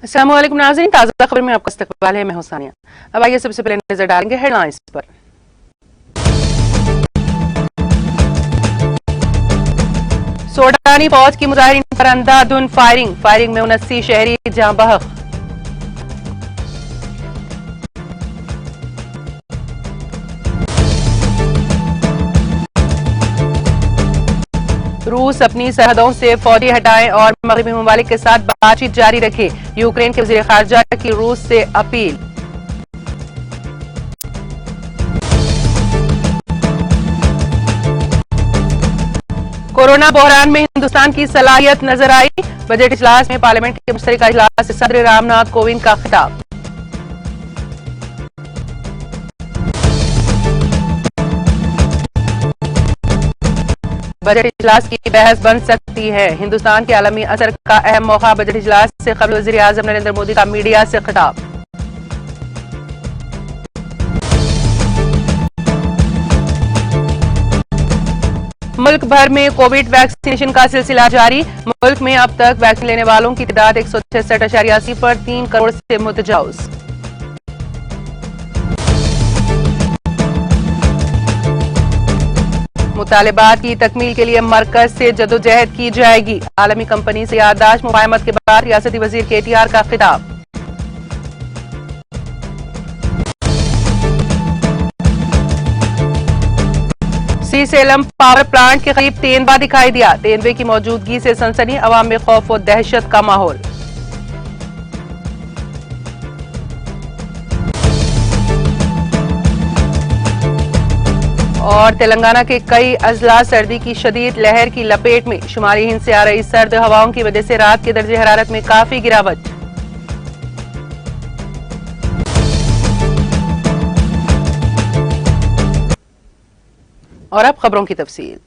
अस्सलाम वालेकुम नाज़रीन, ताज़ा खबर में आपका इस्तकबाल है। मैं हूं सानिया। अब आइए सबसे पहले नजर डालेंगे हेडलाइंस पर। सोडानी फौज की मुजाहिरीन पर अंधाधुंध फायरिंग में 79 शहरी जाँ बहक। रूस अपनी सरहदों से फौजी हटाएं और मगरबी ममालिक के साथ बातचीत जारी रखे। यूक्रेन के वज़ीर ख़ारजा की रूस से अपील। कोरोना बहरान में हिंदुस्तान की सलाहियत नजर आई। बजट इजलास में पार्लियामेंट के मुश्तरका इजलास से सदर रामनाथ कोविंद का खिताब। बजट इजलास की बहस बन सकती है। हिंदुस्तान के आलमी असर का अहम मौका। बजट इजलास से कबल वज़ीर आज़म नरेंद्र मोदी का मीडिया से खिताब। मुल्क भर में कोविड वैक्सीनेशन का सिलसिला जारी। मुल्क में अब तक वैक्सीन लेने वालों की तादाद 166.80 पर 3 करोड़ से मुतजावज। मुतालिबात की तकमील के लिए मरकज से जदोजहद की जाएगी। आलमी कंपनी से याददाश्त मुफाहमत के बाद रियासती वजीर KTR का खिताब। सीसेलम पावर प्लांट के करीब तेंदुआ दिखाई दिया। तेंदुए की मौजूदगी से सनसनी, अवाम में खौफ और दहशत का माहौल। और तेलंगाना के कई अजला सर्दी की शदीद लहर की लपेट में। शुमाली हिंद से आ रही सर्द हवाओं की वजह से रात के दर्जे हरारत में काफी गिरावट। और अब खबरों की तफसील।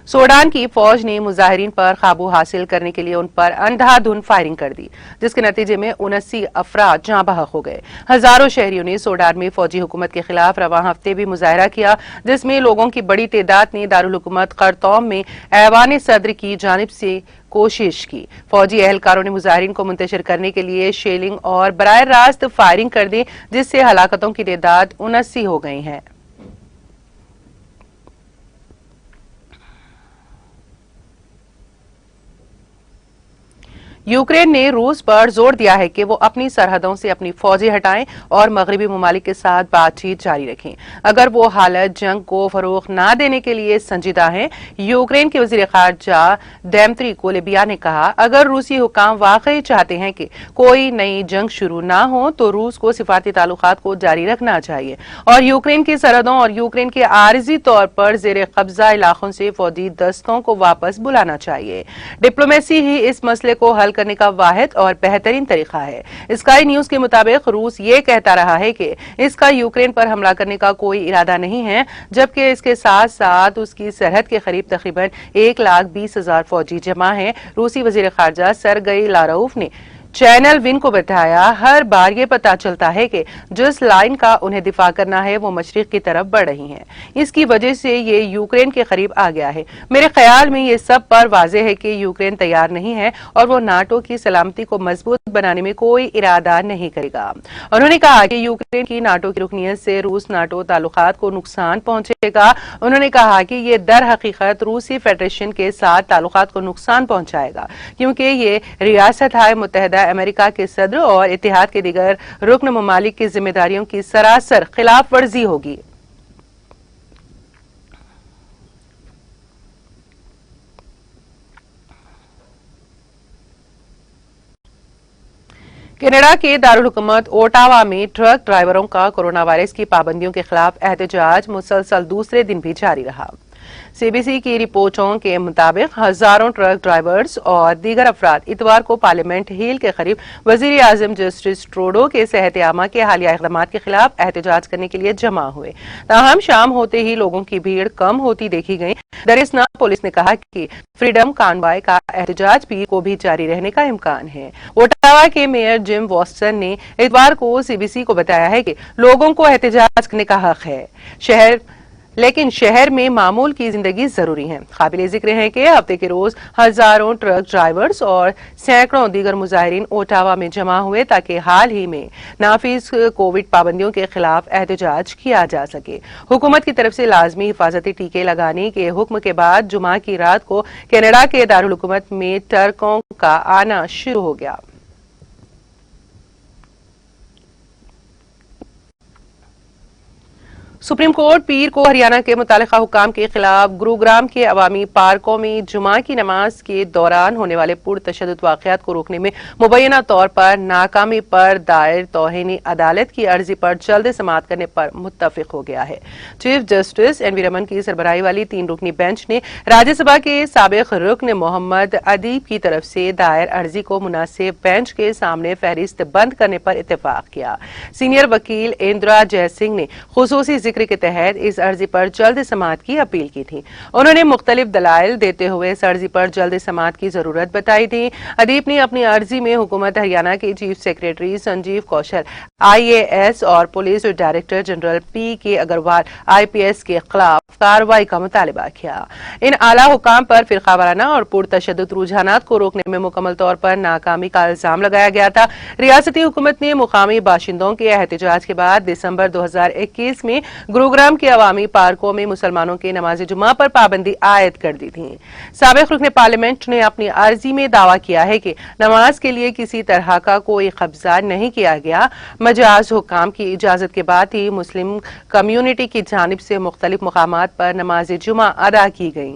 सूडान की फौज ने मुजाहिरीन पर काबू हासिल करने के लिए उन पर अंधाधुंध फायरिंग कर दी, जिसके नतीजे में 79 अफराद जाँ बहक हो गए। हजारों शहरियों ने सूडान में फौजी हुकूमत के खिलाफ रवां हफ्ते भी मुजाहरा किया, जिसमें लोगों की बड़ी तादाद ने दारुल हुकूमत खरतौम में ऐवान सदर की जानिब से कोशिश की। फौजी एहलकारों ने मुजाहिरीन को मुंतशिर करने के लिए शेलिंग और बराह रास्त फायरिंग कर दी, जिससे हलाकतों की तादाद 79 हो गई है। यूक्रेन ने रूस पर जोर दिया है कि वो अपनी सरहदों से अपनी फौजें हटाएं और मगरबी ममालिक के साथ बातचीत जारी रखें, अगर वो हालत जंग को फरोग न देने के लिए संजीदा है। यूक्रेन के वज़ीर ख़ारजा दिमित्री कुलेबा ने कहा, अगर रूसी हुकाम वाकई चाहते हैं कि कोई नई जंग शुरू न हो तो रूस को सिफारती ताल्लुकात को जारी रखना चाहिए और यूक्रेन की सरहदों और यूक्रेन के आर्जी तौर पर जेर कब्जा इलाकों से फौजी दस्तों को वापस बुलाना चाहिए। डिप्लोमेसी ही इस मसले को हल करने का वाहिद और बेहतरीन तरीका है। स्काई न्यूज के मुताबिक रूस ये कहता रहा है कि इसका यूक्रेन पर हमला करने का कोई इरादा नहीं है, जबकि इसके साथ साथ उसकी सरहद के करीब तकरीबन 1,20,000 फौजी जमा हैं। रूसी वजीर खारजा सरगई लारोव ने चैनल विन को बताया, हर बार ये पता चलता है कि जिस लाइन का उन्हें दिफा करना है वो मशरिक की तरफ बढ़ रही है, इसकी वजह से ये यूक्रेन के करीब आ गया है। मेरे ख्याल में ये सब पर वाज़ेह है कि यूक्रेन तैयार नहीं है और वो नाटो की सलामती को मजबूत बनाने में कोई इरादा नहीं करेगा। उन्होंने कहा कि यूक्रेन की नाटो की रुकनियत से रूस नाटो ताल्लुकात को नुकसान पहुंचेगा। उन्होंने कहा कि ये दर हकीकत रूसी फेडरेशन के साथ ताल्लुकात को नुकसान पहुंचाएगा, क्योंकि ये रियासत हाय मुत्तहिदा अमेरिका के सदर और इत्तेहाद के दीगर रुकन ममालिक की जिम्मेदारियों की सरासर खिलाफ वर्जी होगी। कनाडा के दारुल हुकूमत ओटावा में ट्रक ड्राइवरों का कोरोना वायरस की पाबंदियों के खिलाफ एहतजाज मुसलसल दूसरे दिन भी जारी रहा। CBC की रिपोर्टों के मुताबिक हजारों ट्रक ड्राइवर्स और दीगर अफराद इतवार को पार्लियामेंट हिल के करीब वजीर आजम जस्टिस ट्रूडो के सेहत आमा के हालिया इक़दाम के खिलाफ एहतजाज करने के लिए जमा हुए। ताहम शाम होते ही लोगों की भीड़ कम होती देखी गई। दरिस्ना पुलिस ने कहा कि फ्रीडम कॉन्वॉय का एहतजाज को भी जारी रहने का इम्कान है। ओटावा के मेयर जिम वॉटसन ने इतवार को CBC को बताया है कि लोगों को एहतजाज करने का हक है। शहर लेकिन शहर में मामूल की जिंदगी जरूरी है। काबिल जिक्र है कि हफ्ते के रोज हजारों ट्रक ड्राइवर्स और सैकड़ों दीगर मुजाहिरीन ओटावा में जमा हुए ताकि हाल ही में नाफिज कोविड पाबंदियों के खिलाफ एहतजाज किया जा सके। हुकूमत की तरफ से लाजमी हिफाजती टीके लगाने के हुक्म के बाद जुमा की रात को कनाडा के दारुल हुकूमत में ट्रकों का आना शुरू हो गया। सुप्रीम कोर्ट पीर को हरियाणा के मुतालिका हुकाम के खिलाफ गुरुग्राम के अवामी पार्कों में जुमा की नमाज के दौरान होने वाले पुरतशद्दुद वाक़यात को रोकने में मुबैना तौर पर नाकामी पर दायर तौहीनी अदालत की अर्जी पर जल्द समाअत करने पर मुत्तफिक हो गया है। चीफ जस्टिस एन वी रमन की सरबराही वाली 3 रुकनी बेंच ने राज्यसभा के साबिक रुकन मोहम्मद अदीब की तरफ से दायर अर्जी को मुनासिब बेंच के सामने फहरिस्त बंद करने पर इत्तेफाक किया। सीनियर वकील इंदिरा जयसिंह ने खुसूसी जिक्र के तहत इस अर्जी पर जल्द समाअत की अपील की थी। उन्होंने मुख्तलिफ दलाइल देते हुए इस अर्जी पर जल्द समाअत की जरूरत बताई थी। अदीब ने अपनी अर्जी में हुकूमत हरियाणा के chief secretary Sanjeev Kaushal IAS और police director general PK Agarwal IPS के खिलाफ कार्रवाई का मुतालबा किया। इन आला हुकाम पर फिरकावाराना और पुरतशद्दुद रुझानात को रोकने में मुकम्मल तौर पर नाकामी का इल्जाम लगाया गया था। रियासती हुकूमत ने मुकामी बाशिंदों के एहतजाज के बाद दिसंबर 2021 में गुरुग्राम के अवामी पार्कों में मुसलमानों के नमाज जुमा पर पाबंदी आयद कर दी थी। साबिक रुकन पार्लियामेंट ने अपनी अर्जी में दावा किया है कि नमाज के लिए किसी तरह का कोई कब्जा नहीं किया गया। मजाज हुकाम की इजाजत के बाद ही मुस्लिम कम्युनिटी की जानिब से मुख्तलिफ मुकामात पर नमाज जुमा अदा की गई।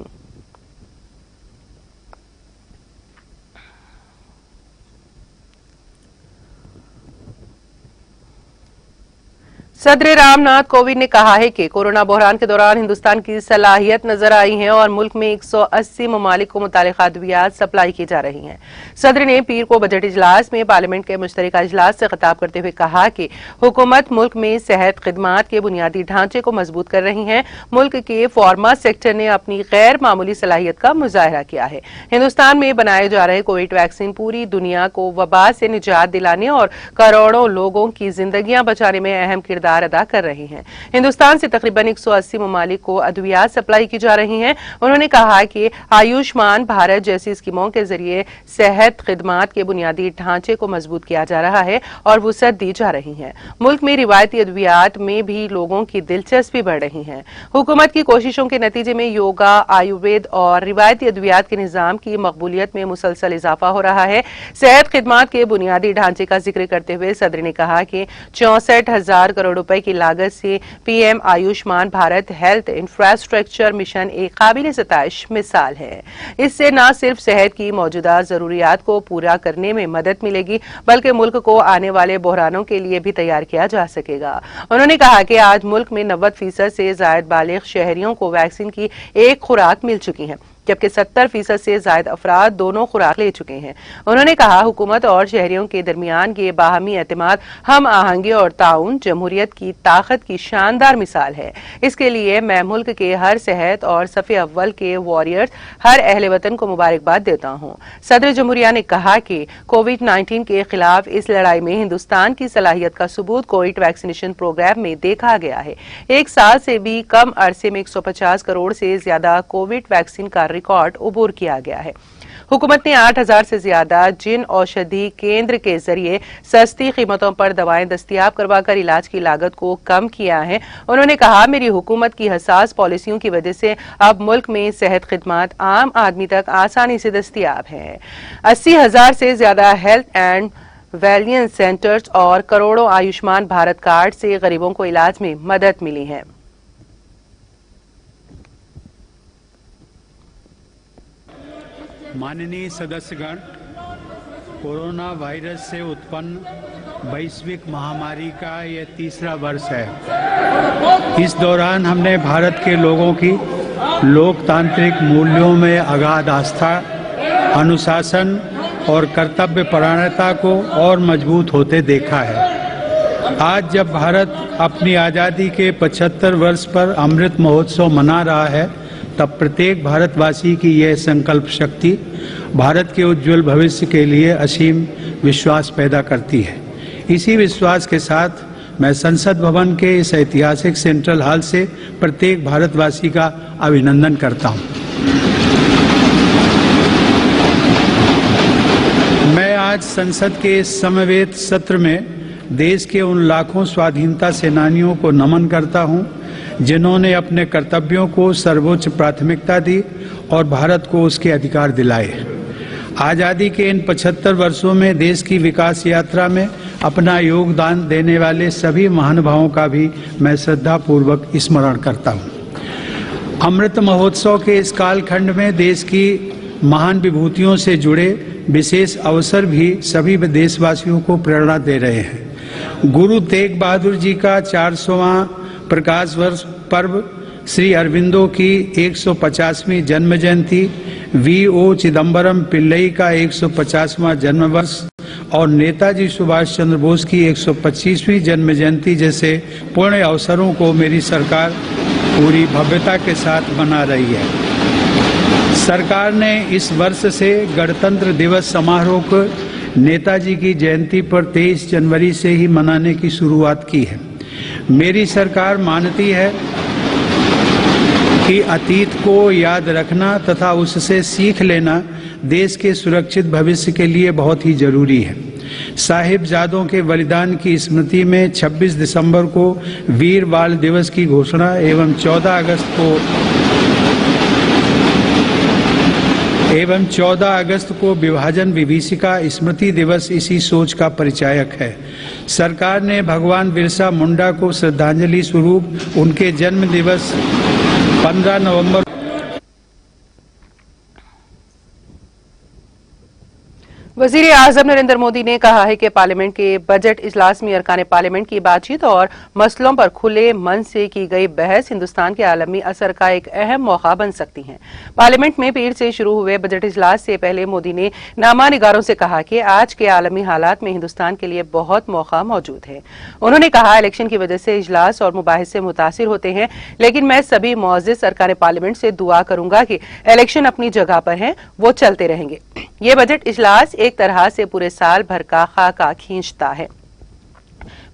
सदर रामनाथ कोविंद ने कहा है कि कोरोना बहरान के दौरान हिंदुस्तान की सलाहियत नजर आई है और मुल्क में 180 ममालिक को मुतालिका अद्वियात सप्लाई की जा रही हैं। सदर ने पीर को बजट इजलास में पार्लियामेंट के मुश्तरका इजलास से खिताब करते हुए कहा कि हुकूमत मुल्क में सेहत खिदमात के बुनियादी ढांचे को मजबूत कर रही है। मुल्क के फार्मा सेक्टर ने अपनी गैर मामूली सलाहियत का मुजाहरा किया है। हिंदुस्तान में बनाए जा रहे कोविड वैक्सीन पूरी दुनिया को वबा से निजात दिलाने और करोड़ों लोगों की जिंदगियां बचाने में अहम किरदार अदा कर रही हैं। हिंदुस्तान से तकरीबन 180 ममालिक को अद्वियात सप्लाई की जा रही हैं। उन्होंने कहा कि आयुष्मान भारत जैसी स्कीमों के जरिए सेहत खिदमात के बुनियादी ढांचे को मजबूत किया जा रहा है और वुसअत दी जा रही है। मुल्क में रिवायती अद्वियात में भी लोगों की दिलचस्पी बढ़ रही है। हुकूमत की कोशिशों के नतीजे में योगा, आयुर्वेद और रिवायती अद्वियात के निजाम की मकबूलियत में मुसलसल इजाफा हो रहा है। सेहत खिदमात के बुनियादी ढांचे का जिक्र करते हुए सदर ने कहा कि 64,000 करोड़ रुपए की लागत से PM Ayushman Bharat health infrastructure mission एक काबिल सताइश मिसाल है। इससे न सिर्फ सेहत की मौजूदा जरूरियात को पूरा करने में मदद मिलेगी बल्कि मुल्क को आने वाले बहरानों के लिए भी तैयार किया जा सकेगा। उन्होंने कहा कि आज मुल्क में 90% से ज्यादा बालिग शहरियों को वैक्सीन की एक खुराक मिल चुकी है, जबकि 70% से ज्यादा अफराद दोनों खुराक ले चुके हैं। उन्होंने कहा हुकूमत और शहरियों के दरमियान ये बाहमी एतमाद, हम आहंगी और ताउन जमहूरियत की ताकत की शानदार मिसाल है। इसके लिए मैं मुल्क के हर सेहत और सफ़े अव्वल के वॉरियर्स, हर अहले वतन को मुबारकबाद देता हूँ। सदर जमहूरिया ने कहा कि कोविड-19 के खिलाफ इस लड़ाई में हिंदुस्तान की सलाहियत का सबूत कोविड वैक्सीनेशन प्रोग्राम में देखा गया है। एक साल से भी कम अरसे में 150 करोड़ से ज्यादा कोविड वैक्सीन का रिकॉर्ड उबूर किया गया है। हुकूमत ने 8,000 से ज्यादा जिन औषधि केंद्र के जरिए सस्ती कीमतों पर दवाएं दस्तयाब करवाकर इलाज की लागत को कम किया है। उन्होंने कहा मेरी हुकूमत की हसास पॉलिसियों की वजह से अब मुल्क में सेहत खिदमात आम आदमी तक आसानी से दस्तयाब है। 80,000 से ज्यादा हेल्थ एंड वेलनेस सेंटर्स और करोड़ों आयुष्मान भारत कार्ड से गरीबों को इलाज में मदद मिली है। माननीय सदस्यगण, कोरोना वायरस से उत्पन्न वैश्विक महामारी का यह तीसरा वर्ष है। इस दौरान हमने भारत के लोगों की लोकतांत्रिक मूल्यों में अगाध आस्था, अनुशासन और कर्तव्य परायणता को और मजबूत होते देखा है। आज जब भारत अपनी आज़ादी के 75 वर्ष पर अमृत महोत्सव मना रहा है, तब प्रत्येक भारतवासी की यह संकल्प शक्ति भारत के उज्जवल भविष्य के लिए असीम विश्वास पैदा करती है। इसी विश्वास के साथ मैं संसद भवन के इस ऐतिहासिक सेंट्रल हॉल से प्रत्येक भारतवासी का अभिनंदन करता हूं। मैं आज संसद के इस समवेत सत्र में देश के उन लाखों स्वाधीनता सेनानियों को नमन करता हूं जिन्होंने अपने कर्तव्यों को सर्वोच्च प्राथमिकता दी और भारत को उसके अधिकार दिलाए। आजादी के इन 75 वर्षों में देश की विकास यात्रा में अपना योगदान देने वाले सभी महानुभावों का भी मैं श्रद्धापूर्वक स्मरण करता हूं। अमृत महोत्सव के इस कालखंड में देश की महान विभूतियों से जुड़े विशेष अवसर भी सभी देशवासियों को प्रेरणा दे रहे हैं। गुरु तेग बहादुर जी का 400वां प्रकाश वर्ष पर्व, श्री अरविंदो की 150वीं जन्म जयंती, V.O. चिदम्बरम पिल्लई का 150वां जन्म वर्ष और नेताजी सुभाष चंद्र बोस की 125वीं जन्म जयंती जैसे पुण्य अवसरों को मेरी सरकार पूरी भव्यता के साथ मना रही है। सरकार ने इस वर्ष से गणतंत्र दिवस समारोह को नेताजी की जयंती पर 23 जनवरी से ही मनाने की शुरुआत की है। मेरी सरकार मानती है कि अतीत को याद रखना तथा उससे सीख लेना देश के सुरक्षित भविष्य के लिए बहुत ही जरूरी है। साहिबजादों के बलिदान की स्मृति में 26 दिसंबर को वीर बाल दिवस की घोषणा एवं 14 अगस्त को विभाजन विभीषिका स्मृति दिवस इसी सोच का परिचायक है। सरकार ने भगवान बिरसा मुंडा को श्रद्धांजलि स्वरूप उनके जन्म दिवस 15 नवंबर वजीर आजम नरेंद्र मोदी ने कहा है कि पार्लियामेंट के बजट इजलास में अरकान पार्लियामेंट की बातचीत और मसलों पर खुले मन से की गई बहस हिंदुस्तान के आलमी असर का एक अहम मौका बन सकती है। पार्लियामेंट में पीर से शुरू हुए बजट इजलास से पहले मोदी ने नामा निगारों से कहा कि आज के आलमी हालात में हिंदुस्तान के लिए बहुत मौका मौजूद है। उन्होंने कहा, इलेक्शन की वजह से इजलास और मुबाहिसे मुतासिर होते हैं, लेकिन मैं सभी मुअज़्ज़िज़ अरकान पार्लियामेंट से दुआ करूंगा कि इलेक्शन अपनी जगह पर हैं, वो चलते रहेंगे। ये बजट इजलास एक तरह से पूरे साल भर का खाका खींचता है।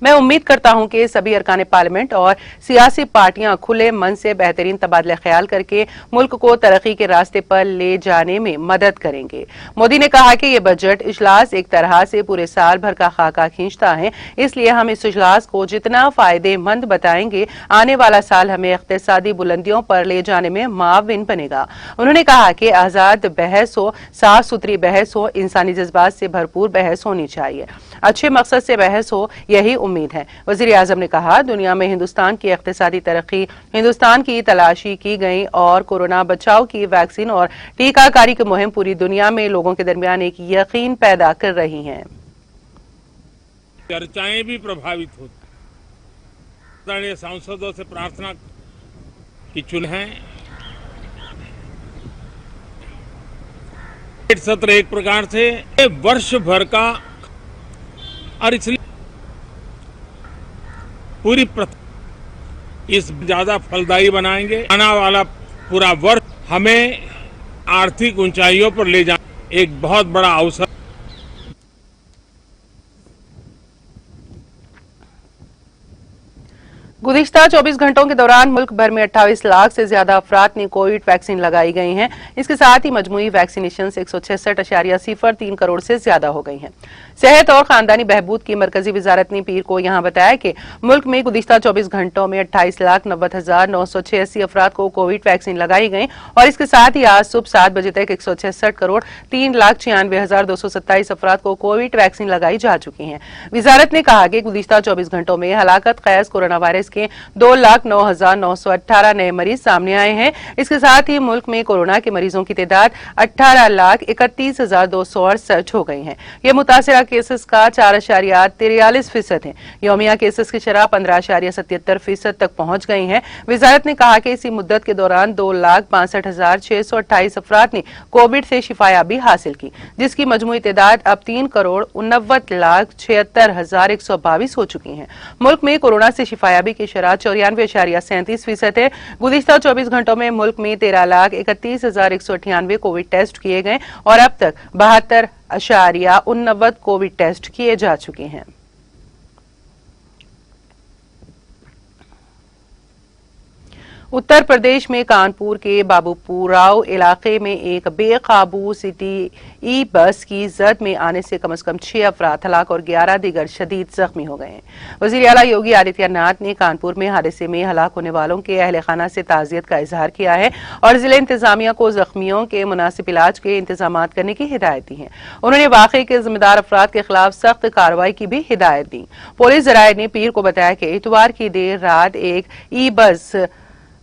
मैं उम्मीद करता हूं कि सभी अरकान पार्लियामेंट और सियासी पार्टियां खुले मन से बेहतरीन तबादला ख्याल करके मुल्क को तरक्की के रास्ते पर ले जाने में मदद करेंगे। मोदी ने कहा कि यह बजट इजलास एक तरह से पूरे साल भर का खाका खींचता है, इसलिए हम इस इजलास को जितना फायदेमंद बताएंगे, आने वाला साल हमें इक्तिसादी बुलंदियों पर ले जाने में मुआविन बनेगा। उन्होंने कहा कि आजाद बहस हो, साफ सुथरी बहस हो, इंसानी जज्बात से भरपूर बहस होनी चाहिए, अच्छे मकसद से बहस हो, यही उम्मीद है। वजीर आजम ने कहा, दुनिया में हिंदुस्तान की इक्तिसादी तरक्की, हिंदुस्तान की तलाशी की गई और कोरोना बचाव की वैक्सीन और टीकाकारी की मुहिम पूरी दुनिया में लोगों के दरमियान एक यकीन पैदा कर रही हैं। चर्चाएं भी प्रभावित होती, सांसदों से प्रार्थना की चुने सत्र एक प्रकार से वर्ष भर का और इसलिए पूरी इस ज्यादा फलदायी बनाएंगे। आने वाला पूरा वर्ष हमें आर्थिक ऊंचाइयों पर ले जाने एक बहुत बड़ा अवसर। गुज़िश्ता 24 घंटों के दौरान मुल्क भर में 28 लाख से ज्यादा अफराद ने कोविड वैक्सीन लगाई गई हैं। इसके साथ ही मजमूई वैक्सीनेशन 166.03 करोड़ से ज्यादा हो गई हैं। सेहत और खानदानी बहबूद की मरकजी वजारत ने पीर को यहां बताया कि मुल्क में गुज़िश्ता 24 घंटों में 28,90,986 अफराद को कोविड वैक्सीन लगाई गई और इसके साथ ही आज सुबह 7 बजे तक 166,03,96,227 अफराद को कोविड वैक्सीन लगाई जा चुकी है। वजारत ने कहा कि गुज़िश्ता 24 घंटों में हलाकत खैज कोरोना वायरस के 2,09,918 नए मरीज सामने आए हैं। इसके साथ ही मुल्क में कोरोना के मरीजों की तादाद 18,31,268 हो गई है। ये मुतासिरा केसेस का 4.43% है। यौमिया केसेस की शरह 15.77% तक पहुंच गई है। वजारत ने कहा कि इसी मुद्दत के दौरान 2,62,628 अफराद ने कोविड से शिफायाबी हासिल की, जिसकी मजमूई तादाद अब 3,69,76,122 हो चुकी है। मुल्क में कोरोना से शिफायाबी की शरह 94.37% है। गुज़िश्ता 24 घंटों में मुल्क में 13,31,198 कोविड टेस्ट किए गए और अब तक 72.89 कोविड टेस्ट किए जा चुके हैं। उत्तर प्रदेश में कानपुर के बाबूपुराव इलाके में एक बेकाबू सिटी ई बस की जद में आने से कम 6 अफराद हलाक और 11 दीगर शदीद जख्मी हो गए हैं। वज़ीर आला योगी आदित्यनाथ ने कानपुर में हादसे में हलाक होने वालों के अहले खाना से ताज़ियत का इजहार किया है और जिले इंतजामिया को जख्मियों के मुनासिब इलाज के इंतजाम करने की हिदायत दी है। उन्होंने वाक़े के जिम्मेदार अफराद के खिलाफ सख्त कार्रवाई की भी हिदायत दी। पुलिस जराये ने पीर को बताया कि इतवार की देर रात एक ई बस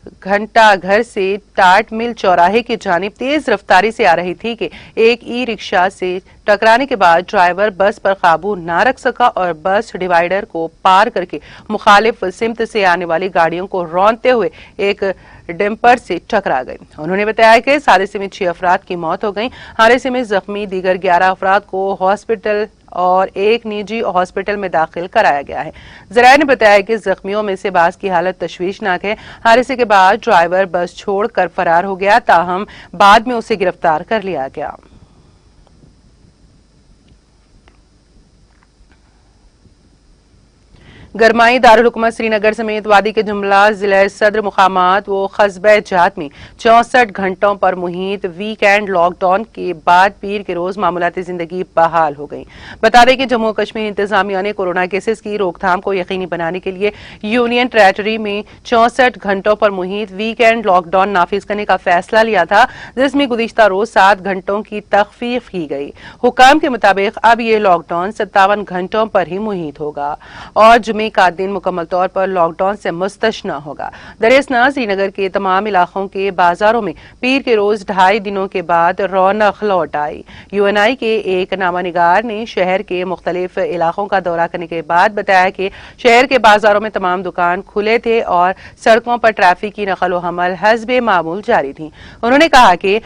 घंटा घर से टाट मिल चौराहे की जानिब तेज रफ्तारी से आ रही थी कि एक ई रिक्शा से टकराने के बाद ड्राइवर बस पर काबू न रख सका और बस डिवाइडर को पार करके मुखालिफ सिमत से आने वाली गाड़ियों को रौंदते हुए एक डंपर से टकरा गई। उन्होंने बताया कि इस हादसे में 6 अफराद की मौत हो गई। हादसे में जख्मी दीगर 11 अफराद को हॉस्पिटल और एक निजी हॉस्पिटल में दाखिल कराया गया है। जराये ने बताया कि जख्मियों में से बाज की हालत तशवीशनाक है। हादसे के बाद ड्राइवर बस छोड़कर फरार हो गया, ताहम बाद में उसे गिरफ्तार कर लिया गया। गरमाई दारुल हुकूमत श्रीनगर समेत वादी के जुमला जिला सदर मुकामात व कस्बे जात में 64 घंटों पर मुहित वीकेंड लॉकडाउन के बाद पीर के रोज मामूलाती जिंदगी बहाल हो गई। बता दें कि जम्मू कश्मीर इंतजामिया ने कोरोना केसेस की रोकथाम को यकीनी बनाने के लिए यूनियन टेरेटरी में 64 घंटों पर मुहित वीकेंड लॉकडाउन नाफिज करने का फैसला लिया था, जिसमें गुज़िश्ता रोज 7 घंटों की तखफीफ की गई। हुकाम के मुताबिक अब ये लॉकडाउन 57 घंटों पर ही मुहित होगा और जुमे का दिन मुकम्मल तौर पर लॉकडाउन से मुस्तशना होगा। दरियासना श्रीनगर के तमाम इलाकों के बाजारों में पीर के रोज 2.5 दिनों के बाद रौनक लौट आई। UNI के एक नामानिगार ने शहर के मुख्तलिफ इलाकों का दौरा करने के बाद बताया कि शहर के बाजारों में तमाम दुकान खुले थे और सड़कों पर ट्रैफिक की नकल व हमल हस्बे मामूल जारी थी। उन्होंने कहा कि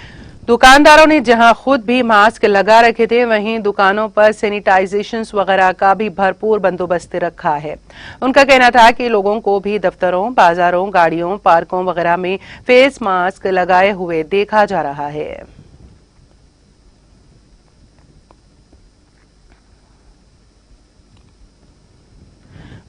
दुकानदारों ने जहां खुद भी मास्क लगा रखे थे, वहीं दुकानों पर सैनिटाइजेशन वगैरह का भी भरपूर बंदोबस्त रखा है। उनका कहना था कि लोगों को भी दफ्तरों, बाजारों, गाड़ियों, पार्कों वगैरह में फेस मास्क लगाए हुए देखा जा रहा है।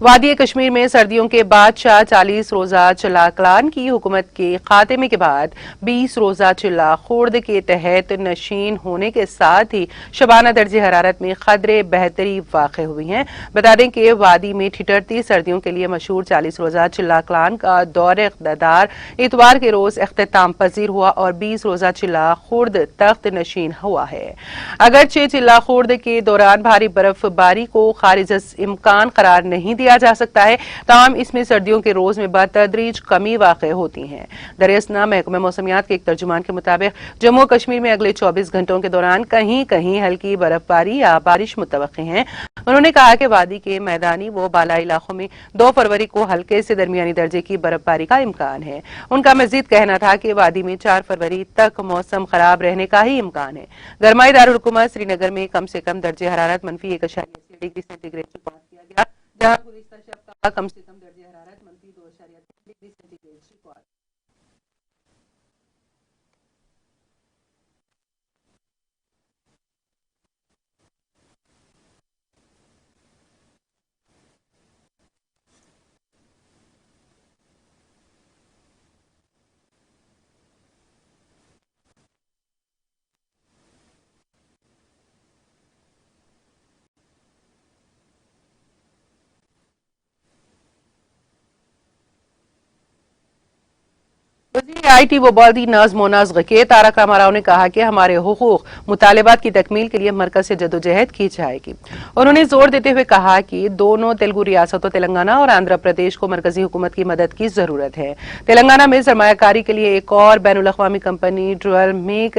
वादी कश्मीर में सर्दियों के बादशाह 40 रोजा चिल्ला क्लान की हुकूमत के खात्मे के बाद 20 रोजा चिल्ला खुर्द के तहत नशीन होने के साथ ही शबाना दर्जे हरारत में खदरे बेहतरी वाक़ हुई हैं। बता दें कि वादी में ठिठुरती सर्दियों के लिए मशहूर 40 रोजा चिल्ला क्लान का दौरे इक़्तिदार इतवार के रोज अख्तिताम पजीर हुआ और 20 रोजा चिल्ला खुर्द तख्त नशीन हुआ है। अगरचे चिल्ला खुर्द के दौरान भारी बर्फबारी को खारिज इम्कान करार नहीं दिया जा सकता है, ताहम इसमें सर्दियों के रोज में बतदरीज कमी वाक़ होती है। दरियासना महकमा मौसमियात के एक तर्जुमान के मुताबिक जम्मू कश्मीर में अगले 24 घंटों के दौरान कहीं कहीं हल्की बर्फबारी या बारिश मुतवक्की है। उन्होंने कहा कि वादी के मैदानी व बालाई इलाकों में 2 फरवरी को हल्के से दरमियानी दर्जे की बर्फबारी का इम्कान है। उनका मजीद कहना था कि वादी में 4 फरवरी तक मौसम खराब रहने का ही इम्कान है। गरमाई दारुल हुकूमत श्रीनगर में कम से कम दर्जे हरारत -1.8 डिग्री सेंटीग्रेड रिकॉर्ड किया गया, जहां गुज़िश्ता शब का कम से कम दर्जे हरारत -2.3 डिग्री सेंटीग्रेड रिकॉर्ड। IT व बल्दी नज़्म मोनाज़ के तारक रामाराव ने कहा कि हमारे हुकूक मुतालिबात की तकमील के लिए मरकज से जदोजहद की जाएगी। उन्होंने जोर देते हुए कहा कि दोनों तेलुगु रियासतों तेलंगाना और आंध्र प्रदेश को मरकजी हुकूमत की मदद की जरूरत है। तेलंगाना में सरमायाकारी के लिए एक और बैनुल अक़वामी कंपनी ड्रिल मेक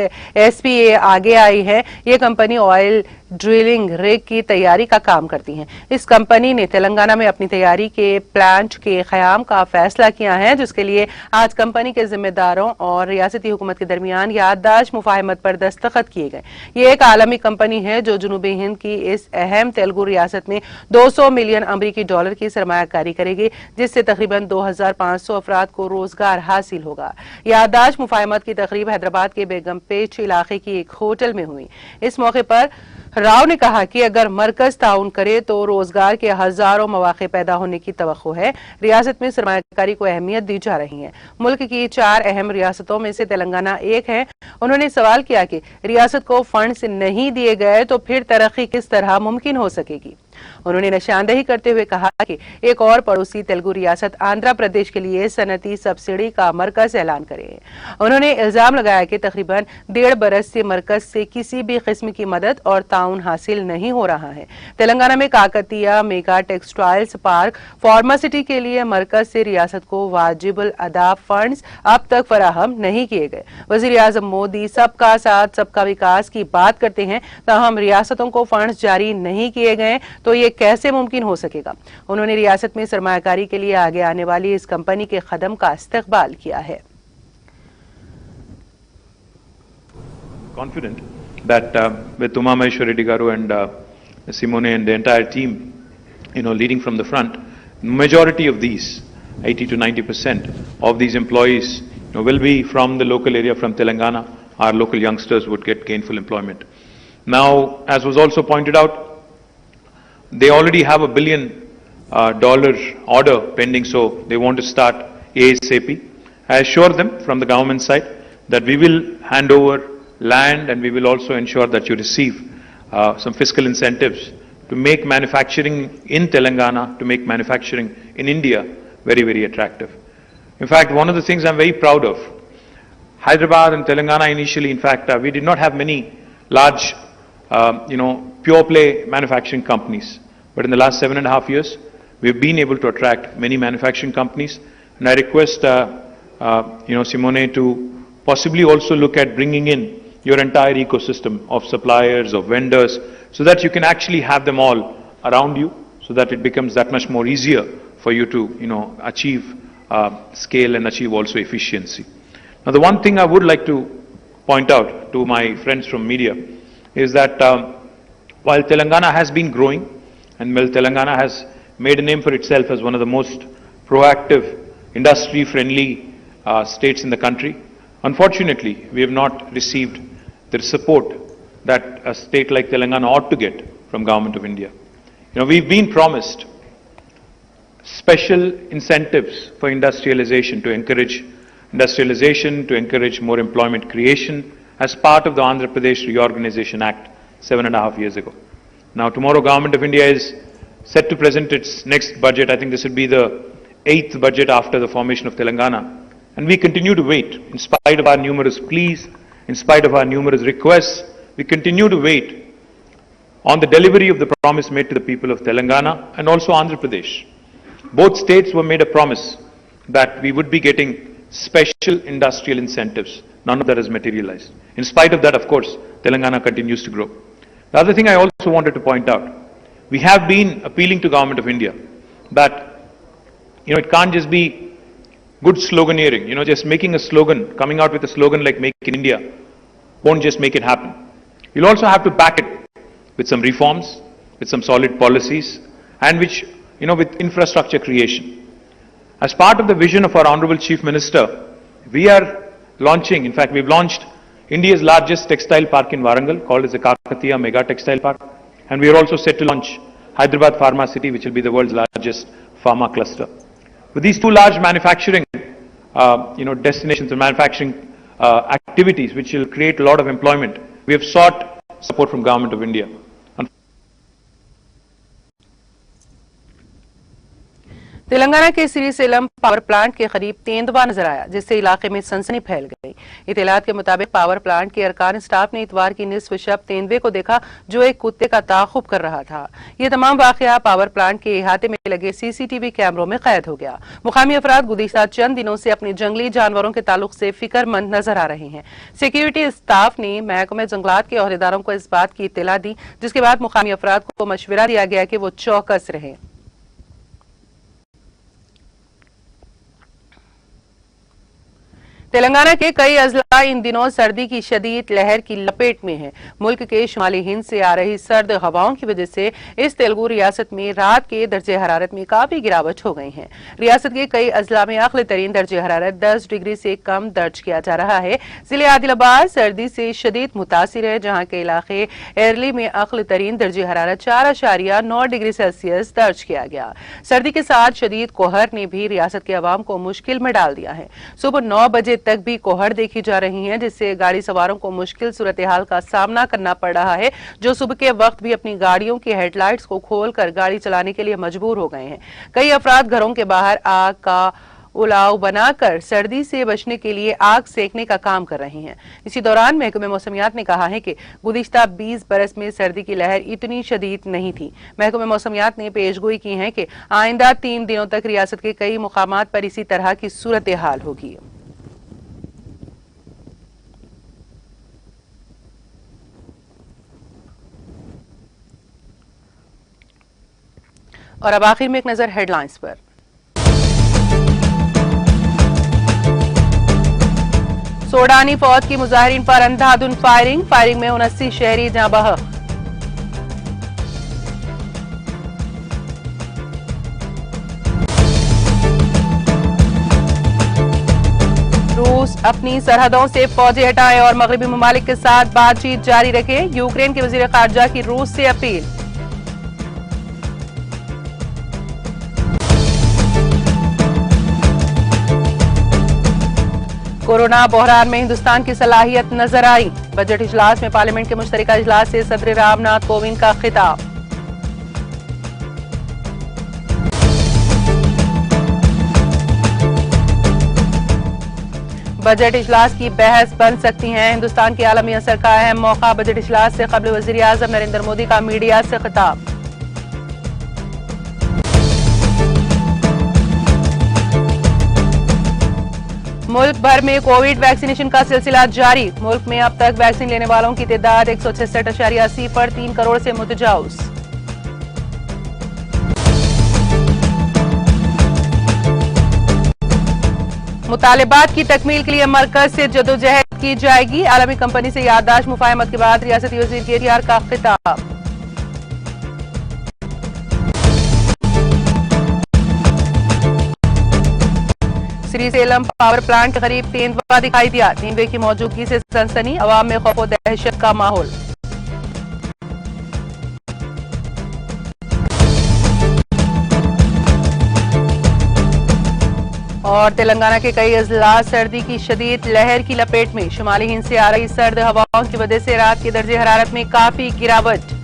SPA आगे आई है। ये कंपनी ऑयल ड्रिलिंग रिग की तैयारी का काम करती है। इस कंपनी ने तेलंगाना में अपनी तैयारी के प्लांट के क़याम का फैसला किया है, जिसके लिए आज कंपनी के जिम्मेदारों और रियासती हुकूमत के दरमियान याददाश्त मुफाहमत पर दस्तखत किए गए। ये एक आलमी कंपनी है जो जनूबी हिंद की इस अहम तेलुगु रियासत में 200 मिलियन अमरीकी डॉलर की सरमायाकारी करेगी, जिससे तकरीबन 2500 अफराद को रोजगार हासिल होगा। याददाश्त मुफाहमत की तकरीब हैदराबाद के बेगमपेट इलाके की एक होटल में हुई। इस मौके पर राव ने कहा कि अगर मरकज ताउन करे तो रोजगार के हजारों मौके पैदा होने की तवक्को है। रियासत में सरमायाकारी को अहमियत दी जा रही है। मुल्क की 4 अहम रियासतों में से तेलंगाना एक है। उन्होंने सवाल किया कि रियासत को फंड्स नहीं दिए गए तो फिर तरक्की किस तरह मुमकिन हो सकेगी। उन्होंने निशानदेही करते हुए कहा कि एक और पड़ोसी तेलुगु रियासत आंध्र प्रदेश के लिए सनती सब्सिडी का मरकज ऐलान करे। उन्होंने इल्जाम लगाया कि तकरीबन 1.5 बरस से मरकज से किसी भी किस्म की मदद और ताउन हासिल नहीं हो रहा है। तेलंगाना में काकतिया मेगा टेक्सटाइल्स पार्क फार्मासिटी के लिए मरकज से रियासत को वाजिबुल अदा फंड्स अब तक फराहम नहीं किए गए। वजीर आजम मोदी सबका साथ सबका विकास की बात करते हैं, ताहम रियासतों को फंड्स जारी नहीं किए गए तो ये कैसे मुमकिन हो सकेगा। उन्होंने रियासत में सरमायाकारी के लिए आगे आने वाली इस कंपनी के कदम का इस्तकबाल किया है। Confident that with Uma Maheshwari Reddy Garu and Simone and the entire team, leading from the front, majority of these, 80 to 90% of these employees, will be from the local area, from Telangana. Our local youngsters would get gainful employment. Now, as was also pointed out, they already have $1 billion order pending, so they want to start ASAP. I assure them from the government side that we will hand over land and we will also ensure that you receive some fiscal incentives to make manufacturing in Telangana, to make manufacturing in India very, very attractive. In fact, one of the things I'm very proud of, Hyderabad and Telangana initially, in fact, we did not have many large, pure play manufacturing companies. But in the last 7.5 years, we've been able to attract many manufacturing companies. And I request, Simone, to possibly also look at bringing in your entire ecosystem of suppliers, of vendors, so that you can actually have them all around you, so that it becomes that much more easier for you to, achieve scale and achieve also efficiency. Now, the one thing I would like to point out to my friends from media is that while Telangana has been growing, and while Telangana has made a name for itself as one of the most proactive, industry-friendly states in the country, unfortunately, we have not received the support that a state like Telangana ought to get from Government of India. We've been promised special incentives for industrialization, to encourage industrialization, to encourage more employment creation as part of the Andhra Pradesh Reorganization Act 7.5 years ago. Now, tomorrow Government of India is set to present its next budget. I think this will be the 8th budget after the formation of Telangana. And we continue to wait, in spite of our numerous pleas, in spite of our numerous requests, we continue to wait on the delivery of the promise made to the people of Telangana and also Andhra Pradesh. Both states were made a promise that we would be getting special industrial incentives. None of that has materialized. In spite of that, of course, Telangana continues to grow. The other thing I also wanted to point out, we have been appealing to Government of India that, it can't just be good sloganeering, just making a slogan, coming out with a slogan like Make in India, won't just make it happen. You'll also have to back it with some reforms, with some solid policies, and which, with infrastructure creation. As part of the vision of our Honorable Chief Minister, we are launching, in fact, we've launched India's largest textile park in Warangal, called as the Kakatiya Mega Textile Park, and we are also set to launch Hyderabad Pharma City, which will be the world's largest pharma cluster. With these two large manufacturing, destinations and manufacturing activities, which will create a lot of employment, we have sought support from Government of India. Telangana के Srisailam power plant के करीब तेंदुआ नजर आया, जिससे इलाके में सनसनी फैल गई। इत्तलात के मुताबिक पावर प्लांट के अरकान स्टाफ ने इतवार की निस्फ शब तेंदुए को देखा, जो एक कुत्ते का ताक़ुब कर रहा था। ये तमाम वाकया पावर प्लांट के इहाते में लगे CCTV कैमरों में कैद हो गया। मुकामी अफराद गुज़िश्ता चंद दिनों से अपने जंगली जानवरों के ताल्लुक से फिक्रमंद नजर आ रहे हैं। सिक्योरिटी स्टाफ ने महकमे जंगलात के अहदेदारों को इस बात की इत्तला दी, जिसके बाद मुकामी अफराद को मशवरा दिया गया कि वो चौकस रहें। तेलंगाना के कई अजला इन दिनों सर्दी की शदीद लहर की लपेट में है। मुल्क के शुमाली हिंद से आ रही सर्द हवाओं की वजह से इस तेलुगु रियासत में रात के दर्जे हरारत में काफी गिरावट हो गई है। रियासत के कई अजला में आखिरी तरीन दर्जे हरारत 10 डिग्री से कम दर्ज किया जा रहा है। जिले आदिलाबाद सर्दी से शदीद मुतासिर है, जहाँ के इलाके एरली में आखिरी तरीन दर्जे हरारत 4.9 डिग्री सेल्सियस दर्ज किया गया। सर्दी के साथ शदीद कोहर ने भी रियासत के अवाम को मुश्किल में डाल दिया है। सुबह 9 बजे तक भी कोहर देखी जा रही है, जिससे गाड़ी सवारों को मुश्किल सूरत हाल का सामना करना पड़ रहा है, जो सुबह के वक्त भी अपनी गाड़ियों की हेडलाइट्स को खोलकर गाड़ी चलाने के लिए मजबूर हो गए हैं। कई अफराद घरों के बाहर आग का उलाव बनाकर सर्दी से बचने के लिए आग सेकने का काम कर रहे हैं। इसी दौरान महकमे मौसमियात ने कहा है कि गुज़िश्ता 20 बरस में सर्दी की लहर इतनी शदीद नहीं थी। महकमे मौसमियात ने पेशगोई की है कि आइंदा 3 दिनों तक रियासत के कई मुकामात पर इसी तरह की सूरत हाल होगी। और अब आखिर में एक नजर हेडलाइंस पर। सोडानी फौज की मुजाहिरीन पर अंधाधुंध फायरिंग में 79 शहरी जाँ बहक। रूस अपनी सरहदों से फौजें हटाए और मगरबी ममालिक के साथ बातचीत जारी रखे, यूक्रेन के वजीर खारजा की रूस से अपील। कोरोना बहरान में हिंदुस्तान की सलाहियत नजर आई, बजट इजलास में पार्लियामेंट के मुश्तरका इजलास से सदर रामनाथ कोविंद का खिताब। बजट इजलास की बहस बन सकती है, हिंदुस्तान के आलमी असर का अहम मौका, बजट इजलास से कबल वजीर आजम नरेंद्र मोदी का मीडिया से खिताब। मुल्क भर में कोविड वैक्सीनेशन का सिलसिला जारी, मुल्क में अब तक वैक्सीन लेने वालों की तादाद 166.80 पर 3 करोड़ से मुतजाउज। मुतालिबात की तकमील के लिए मरकज से जदोजहद की जाएगी, आलमी कंपनी से याददाश्त मुफाहमत के बाद रियासती वजीर केटीआर का खिताब। श्री सेलम पावर प्लांट के करीब तेंदुआ दिखाई दिया, तेंदुए की मौजूदगी से सनसनी, अवाम में खौफ और दहशत का माहौल। और तेलंगाना के कई अजला सर्दी की शदीद लहर की लपेट में, शुमाली हिंद से आ रही सर्द हवाओं की वजह से रात के दर्जे हरारत में काफी गिरावट।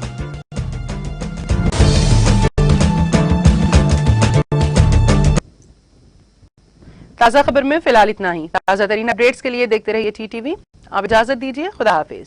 ताज़ा खबर में फिलहाल इतना ही। ताज़ा तरीन अपडेट्स के लिए देखते रहिए TTV। आप इजाजत दीजिए, खुदा हाफिज।